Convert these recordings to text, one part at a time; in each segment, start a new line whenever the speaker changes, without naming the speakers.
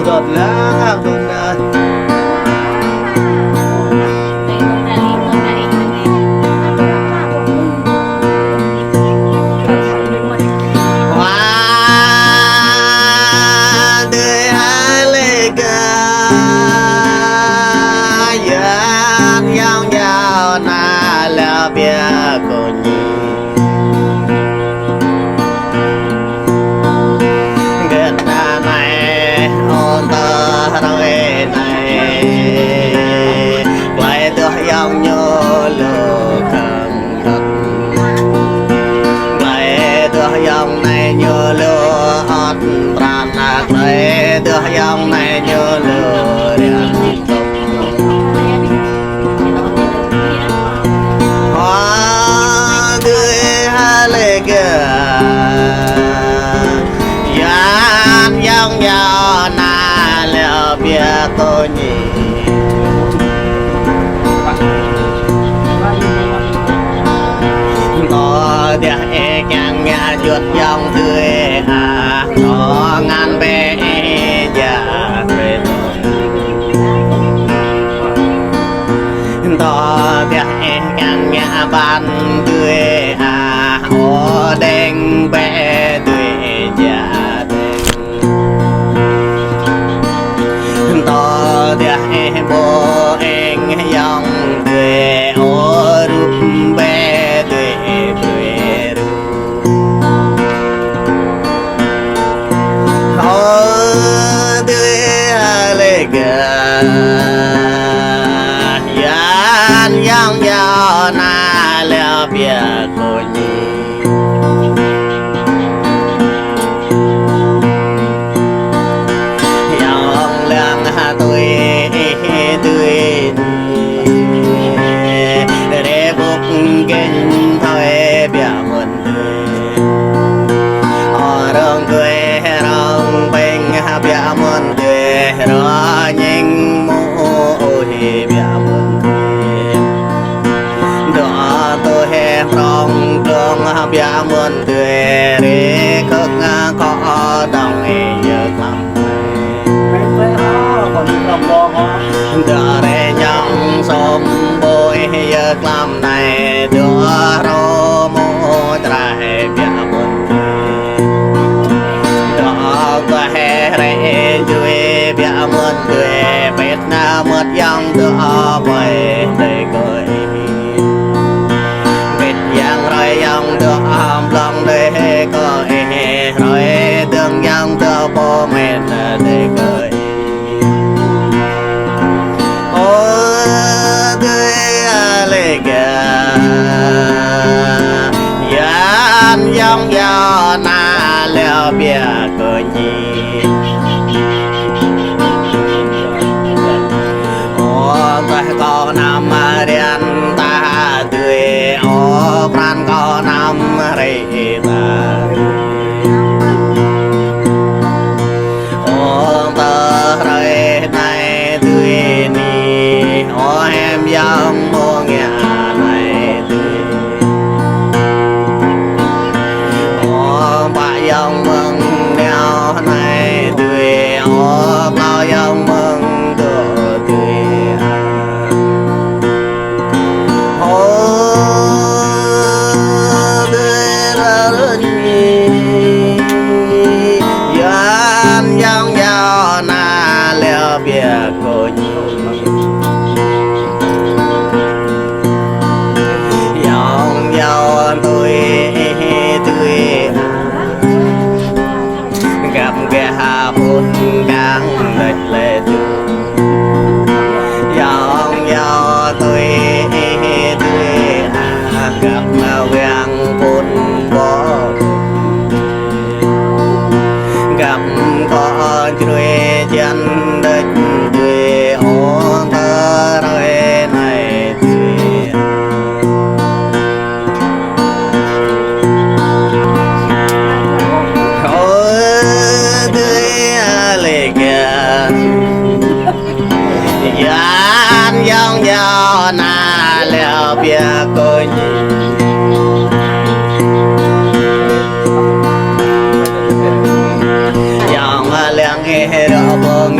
đột lá đột lá dòng nhô lô khẩn thật lại đưa dòng này nhô lô ọt tràn lạc lại đưa dòng này nhô lô điện tục hoa tươi hà lê kìa dàn dòng gió na leo bia tô nhị địa e càng nhà chuột dòng tươi à có ngàn bé già về to địa e càng nhà ban tươi à ô đen bé tươi già to địa e bố anh dòng tươi ô rụp bé tươi yan yang ya na le bia ko ni yang lang ha tôi để bốc kinh thôi bia mình ở rong quê rong bên bia mình rồi nhìn mô hi bia mình đó tôi hè rong đường bia mình để khước có đồng giờ lắm đó để nhong sôm bôi giờ làm này đưa rô mô trai bia mình đó qua hè re chui bia mình cười bết na mất dòng đưa về đây cười bết giang rồi dòng đưa lòng đây cười rồi tương dòng đưa bố mẹ đây cười ôi tươi lê kìa yan dòng gió na leo bia cười nhị có nằm đen ta tươi ô pran có nằm rì ta ô tơ rơi này tươi ni ô em dòng mô nhà này tươi ô bà dòng mừng đeo này tươi ô bao dòng mừng đồ tươi dòng gió na leo bia cô dòng gió tôi gặp ghé hà phút càng lệch lệ dòng gió tôi gặp vàng phút có gặp có chuối chân đất tươi ô thơ rồi này tươi ôi tươi lê kìa yan dòng gió na leo bia cô nhị dòng lên nghe rõ bông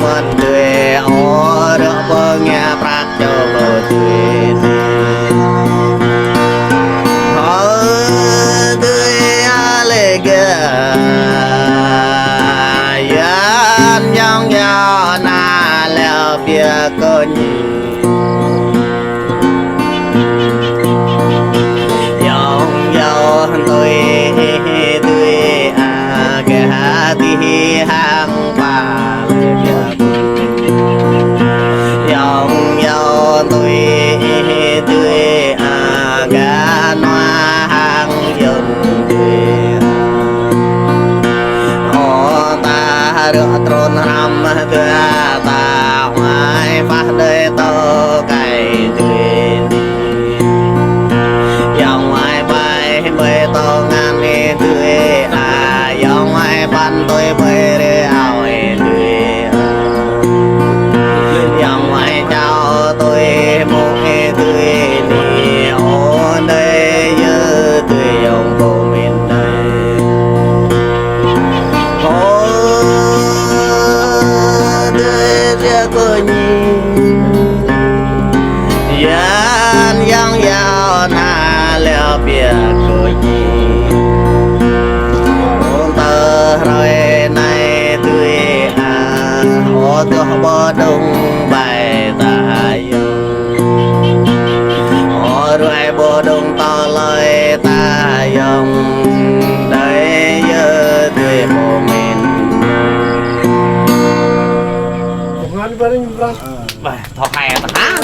mất tươi ô được bơ nghe bạc cho bơ tươi họ tươi lệ kia dân dân giàu na leo bia cơ nhìn dòng dầu tôi đi hàng bà dòng dòng tôi tươi gà noa hàng dần họ ta được trôn rằm tươi ta ngoài phát đời tơ cày tươi dòng ngoài bay bơi tơ ngàn đi tươi dòng ngoài ban tôi bơi đi ao tươi dòng ngoài chào tôi một tươi đi ôn đây như tươi dòng của mình đây ô tươi chưa có nhìn dân dân giàu na leo bia của nhìn rồi này tươi ô tôi bơ đông bài tài ô rồi bơ đông to lời ta dòng đây giờ tươi của mình
Ngon bareng, Bro.
thọ hè ta